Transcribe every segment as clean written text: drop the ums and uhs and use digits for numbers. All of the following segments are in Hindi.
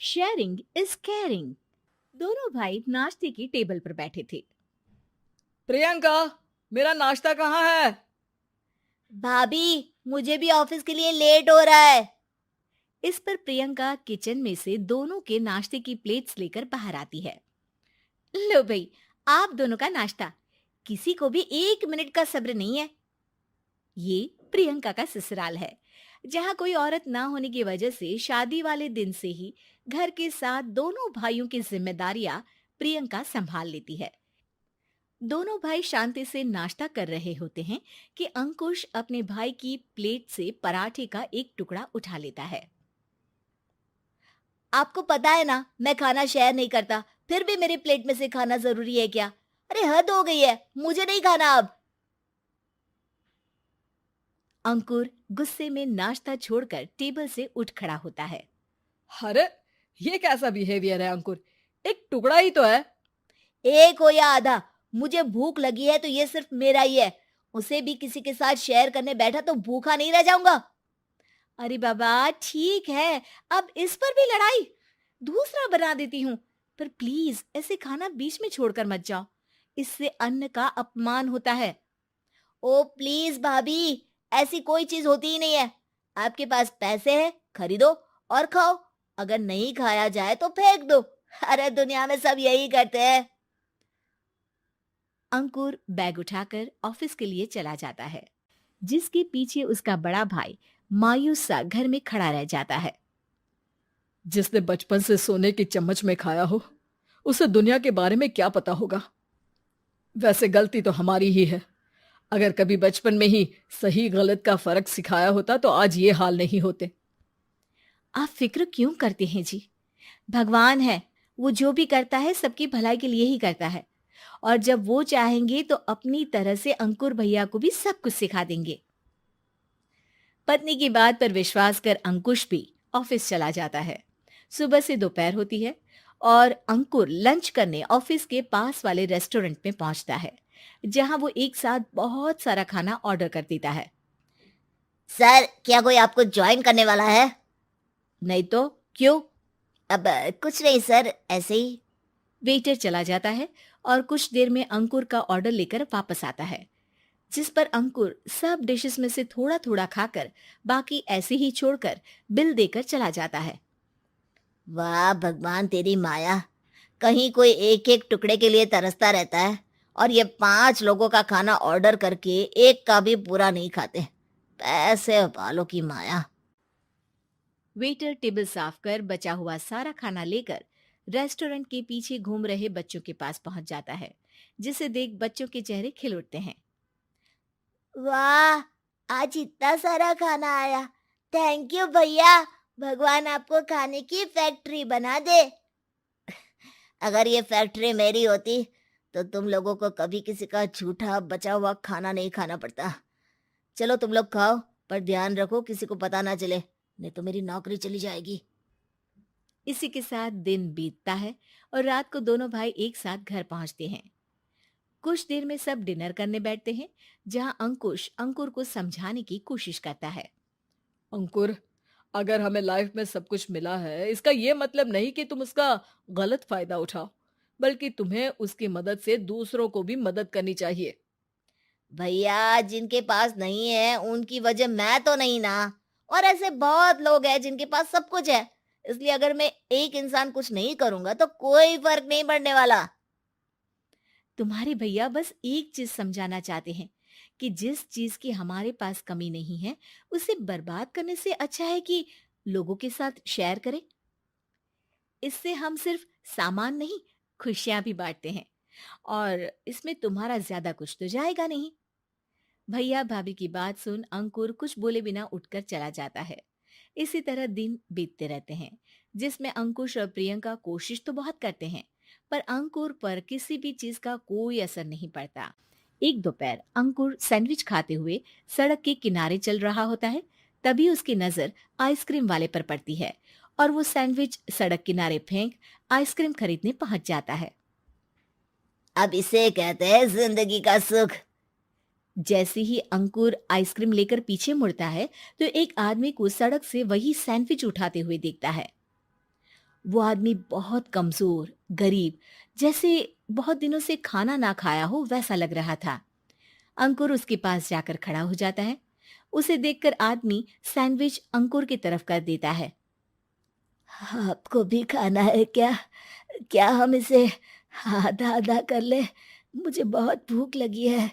Sharing is caring. दोनों भाई नाश्ते की टेबल पर बैठे थे। प्रियंका, मेरा नाश्ता कहाँ है? भाभी, मुझे भी ऑफिस के लिए लेट हो रहा है। इस पर प्रियंका किचन में से दोनों के नाश्ते की प्लेट्स लेकर बाहर आती है। लो भाई, आप दोनों का नाश्ता। किसी को भी 1 मिनट का सब्र नहीं है। ये प्रियंका का ससुराल है, जहाँ कोई औरत ना होने की वजह से शादी वाले दिन से ही घर के साथ दोनों भाइयों की जिम्मेदारियां प्रियंका संभाल लेती है। दोनों भाई शांति से नाश्ता कर रहे होते हैं कि अंकुश अपने भाई की प्लेट से पराठे का एक टुकड़ा उठा लेता है। आपको पता है ना, मैं खाना शेयर नहीं करता, फिर भी मेरी प्लेट में से खाना जरूरी है क्या? अरे हद हो गई है, मुझे नहीं खाना अब। अंकुर गुस्से में नाश्ता छोड़कर टेबल से उठ खड़ा होता है। अरे, ये कैसा बिहेवियर है अंकुर? एक टुकड़ा ही तो है। एक हो या आधा, मुझे भूख लगी है तो ये सिर्फ मेरा ही है। उसे भी किसी के साथ शेयर करने बैठा तो भूखा नहीं रह जाऊंगा। अरे बाबा ठीक है, अब इस पर भी लड़ाई। दूसरा बना देती हूँ, पर प्लीज ऐसे खाना बीच में छोड़कर मत जाओ। इससे अन्न का अपमान होता है। ओ प्लीज भाभी, ऐसी कोई चीज होती ही नहीं है। आपके पास पैसे हैं, खरीदो और खाओ। अगर नहीं खाया जाए तो फेंक दो। अरे दुनिया में सब यही करते हैं। अंकुर बैग उठाकर ऑफिस के लिए चला जाता है, जिसके पीछे उसका बड़ा भाई मायूस सा घर में खड़ा रह जाता है। जिसने बचपन से सोने की चम्मच में खाया हो, उसे दुनिया के बारे में क्या पता होगा। वैसे गलती तो हमारी ही है। अगर कभी बचपन में ही सही गलत का फर्क सिखाया होता तो आज ये हाल नहीं होते। आप फिक्र क्यों करते हैं जी? भगवान है, वो जो भी करता है सबकी भलाई के लिए ही करता है। और जब वो चाहेंगे तो अपनी तरह से अंकुर भैया को भी सब कुछ सिखा देंगे। पत्नी की बात पर विश्वास कर अंकुश भी ऑफिस चला जाता है। सुबह से दोपहर होती है और अंकुर लंच करने ऑफिस के पास वाले रेस्टोरेंट में पहुंचता है, जहां वो एक साथ बहुत सारा खाना ऑर्डर कर देता है। सर, क्या कोई आपको ज्वाइन करने वाला है? नहीं तो क्यों? अब कुछ नहीं सर, ऐसे ही। वेटर चला जाता है और कुछ देर में अंकुर का ऑर्डर लेकर वापस आता है, जिस पर अंकुर सब डिशेस में से थोड़ा थोड़ा खाकर बाकी ऐसे ही छोड़कर बिल देकर चला जाता है। वाह भगवान, तेरी माया। कहीं कोई एक एक टुकड़े के लिए तरसता रहता है और ये 5 लोगों का खाना ऑर्डर करके एक का भी पूरा नहीं खाते। पैसे वालों की माया। वेटर टेबल साफ कर बचा हुआ सारा खाना लेकर रेस्टोरेंट के पीछे घूम रहे बच्चों के पास पहुंच जाता है, जिसे देख बच्चों के चेहरे खिल उठते हैं। वाह, आज इतना सारा खाना आया। थैंक यू भैया। भगवान आपको खाने की फैक्ट्री बना दे। अगर ये फैक्ट्री मेरी होती तो तुम लोगों को कभी किसी का झूठा बचा हुआ खाना नहीं खाना पड़ता। चलो तुम लोग खाओ, पर ध्यान रखो किसी को पता ना चले, नहीं तो मेरी नौकरी चली जाएगी। इसी के साथ दिन बीतता है और रात को दोनों भाई एक साथ घर पहुंचते हैं। कुछ देर में सब डिनर करने बैठते हैं, जहां अंकुश अंकुर को समझाने की कोशिश करता है। अंकुर, अगर हमें लाइफ में सब कुछ मिला है, इसका ये मतलब नहीं कि तुम उसका गलत फायदा उठाओ, बल्कि तुम्हें उसकी मदद से दूसरों को भी मदद करनी चाहिए। भैया, जिनके पास नहीं है उनकी वजह मैं तो नहीं ना। और ऐसे बहुत लोग हैं जिनके पास सब कुछ है। इसलिए अगर मैं एक इंसान कुछ नहीं करूंगा तो कोई फर्क नहीं पड़ने वाला। तुम्हारे भैया बस एक चीज समझाना चाहते हैं कि जिस चीज की हमारे पास कमी नहीं है, उसे बर्बाद करने से अच्छा है कि लोगों के साथ शेयर करें। इससे हम सिर्फ सामान नहीं, खुशियां भी बांटते हैं, और इसमें तुम्हारा ज्यादा कुछ तो जाएगा नहीं। भैया भाभी की बात सुन अंकुर कुछ बोले बिना उठकर चला जाता है। इसी तरह दिन बीतते रहते हैं, जिसमें अंकुश और प्रियंका कोशिश तो बहुत करते हैं, पर अंकुर पर किसी भी चीज का कोई असर नहीं पड़ता। एक दोपहर अंकुर सैंडविच खाते हुए सड़क के किनारे चल रहा होता है। तभी उसकी नजर आइसक्रीम वाले पर पड़ती है और वो सैंडविच सड़क किनारे फेंक आइसक्रीम खरीदने पहुंच जाता है। अब इसे कहते हैं जिंदगी का सुख। जैसे ही अंकुर आइसक्रीम लेकर पीछे मुड़ता है, तो एक आदमी को सड़क से वही सैंडविच उठाते हुए देखता है। वो आदमी बहुत कमजोर, गरीब, जैसे बहुत दिनों से खाना ना खाया हो वैसा लग रहा था। अंकुर उसके पास जाकर खड़ा हो जाता है। उसे देखकर आदमी सैंडविच अंकुर की तरफ कर देता है। आपको भी खाना है क्या? क्या हम इसे आधा आधा कर ले? मुझे बहुत भूख लगी है।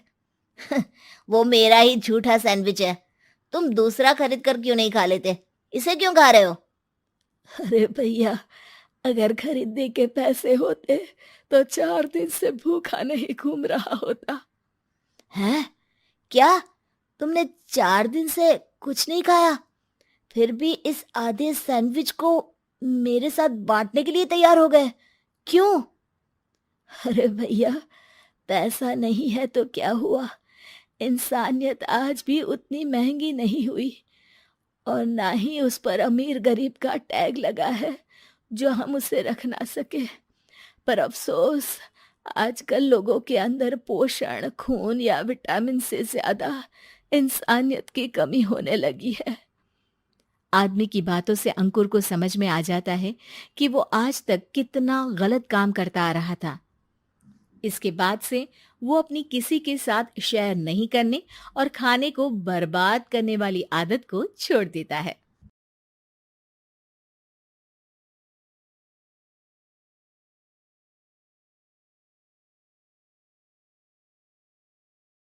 वो मेरा ही झूठा सैंडविच है। तुम दूसरा खरीद कर क्यों नहीं खा लेते? इसे क्यों खा रहे हो? अरे भैया, अगर खरीदने के पैसे होते तो 4 दिन से भूखा नहीं घूम रहा होता। हैं? क्या? तुमने 4 दिन से कुछ नहीं खाया? फिर भी इस आधे सैंडविच को मेरे साथ बांटने के लिए तैयार हो गए? क्यों? अरे भैया, पैसा नहीं है तो क्या हुआ, इंसानियत आज भी उतनी महंगी नहीं हुई, और ना ही उस पर अमीर गरीब का टैग लगा है जो हम उसे रख ना सके। पर अफसोस, आजकल लोगों के अंदर पोषण, खून या विटामिन से ज्यादा इंसानियत की कमी होने लगी है। आदमी की बातों से अंकुर को समझ में आ जाता है कि वो आज तक कितना गलत काम करता आ रहा था। इसके बाद से वो अपनी किसी के साथ शेयर नहीं करने और खाने को बर्बाद करने वाली आदत को छोड़ देता है।